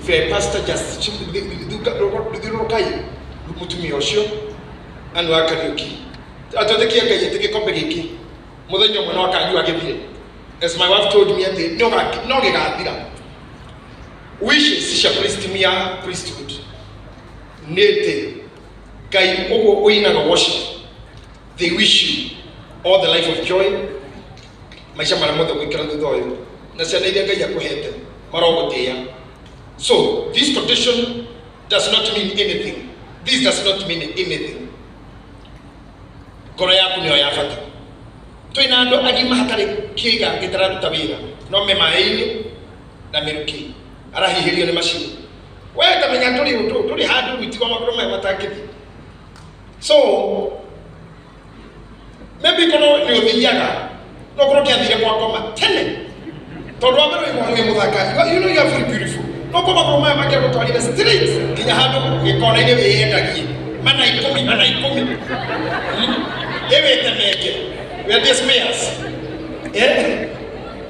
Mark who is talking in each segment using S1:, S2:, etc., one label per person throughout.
S1: Fair pastor just Rukai, Mutumi Osho, and kariuki. I don't think I get Gikombe Giki. Mother, you know, can you give it? As my wife told me, no, wishes shall pristimia priesthood. Nete, Kai Ogo Oina worship. They wish you all the life of joy. My shaman mother we can do it. Nasanega Yakuhete, Marobotea. So, this quotation does not mean anything. This does not mean anything. Korea kunyo ya fata. Tuinado agi mahatari kiga gitaradu tabira. No me maili na meruki. Arahi hilio ni mashini. Wewe kamenya tuli hadu witiwa makroma ya matakiti. So, maybe kono ni odhiyaga. No kono kia dhire kwa koma. Tene. Todo abero iwange mudhaka. You know you are very beautiful. No koma kroma ya makero to alina street. Kinya hadu yekona ine weyenda gi. Mana ikomi. Ewe temeke. We are dismayers.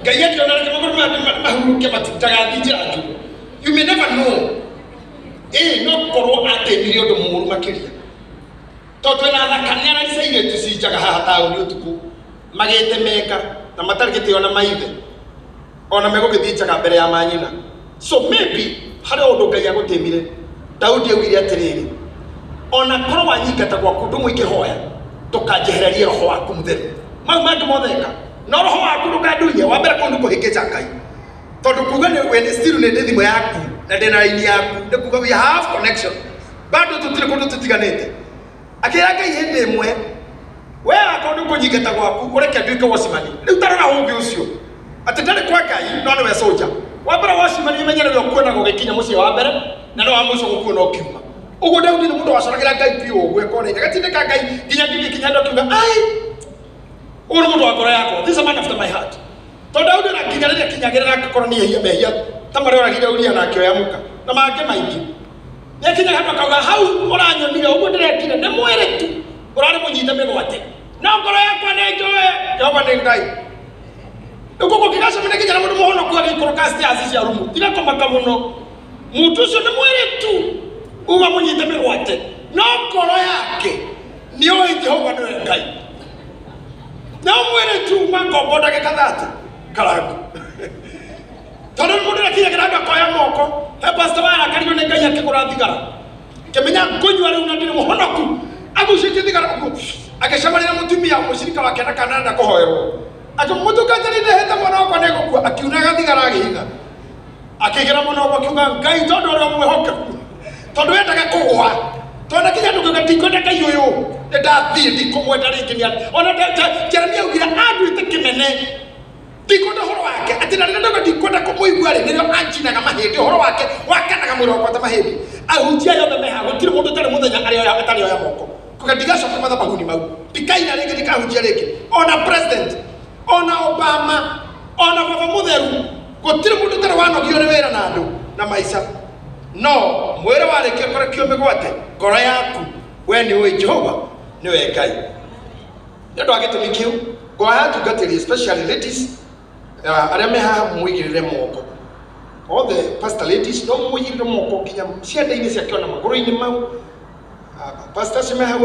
S1: Gayet yonara kama kroma mahuruke matitagadi. You may never know. No koro ate miliyo do muru makiria. Toto na kanyara isaige tusijaga hata uliotuku. Magete meka na matargeti ona maive. Ona mego githijaga mbere ya manyina. So maybe hari ondo Ngai agutemire. Daudi awiri atiriri. Ona koro wanyingata kwa kundumu ikihoya. Tukanjehereria roho waku mutheru. Mau mandu motheka. No roho waku ndukanduye wa mbere kundu kuhikeja Ngai. Tondu kuga ni when still ne thimo yaku na ndena line yaku ndikuga we have connection. Bado tutire kundu tutiganete. Akira Ngai hende imwe we akondu kunyingata gwaku ureke nduike wasimani. Riu tarana humbi ucio. Atendane kwa Ngai no we soldier. Wa mbere wasimani menyere ndo kuona gugikinya mucie wa mbere na no wa mucio gukuona okiuma. Ugo Daudi ni mundu wacaragira Ngai pio gwe kone gatindika Ngai ginya ngikinya ndo kiuga ai uri mundu wa ngoro yakwa. This is a man after my heart. To Daudi na kinyareria kinyagirira akoro ni hia mehia tamare ora gida uria na akioya muka na make maingi ne kinya hapa kauga hau oranyonire ugo ndirekire ne mwere tu urare munyite megwate na ngoro yakwa ne njoe Jehova ni Ngai ugo kigasa mene kinya mundu muhono kwa gikorokasti azisia rumu tira komaka muno mutu ucio ne mwere tu uga munyite megwate no ngoro yake ni oi Jehova ni Ngai na mwere tu mangoboda ke kadhati karagu tono mundu nakinya kiranga koya moko he pastor wala kariyo ne Ngai akigura thigara kemenya ngonywa ri unandire muhonoku agushike thigara ku akeshamarira mutumia mushirika wake na kananda kuhoerwo ato mutuka tari ne heta mwana wako ne gukua akiunaga thigara agihinga akigira mwana wako akiuga Ngai tondo ri omwehoke tondo yendaga kugwa tonda kinya nduga tikonda Ngai uyu ndathie ndikumwenda ringi ni ona Jeremia ugira andu itekimene Dikonda horo wake atina ndogo dikonda kumuigwa ri nirio anjinaga mahindi horo wake wakanaga mwiro kwa mahindi ahujia yothe meha gutire mundu tare muthenya ari oya atari oya moko kugadiga shoka matha bahuni mau dikaina ringi dikahujia ringi ona president ona Obama ona baba mutheru gutire mundu tare wanogio ni wira na andu na maisha no mwire wareke kore kiome gwate ngoro yaku we ni we Jehova ni we Ngai ndio agitumikio go ahead to get especially ladies arame ha muigirire moko all the pastor ladies no muigirire moko kinya ciande ini ciakiona magoro ini mau pastor cimeha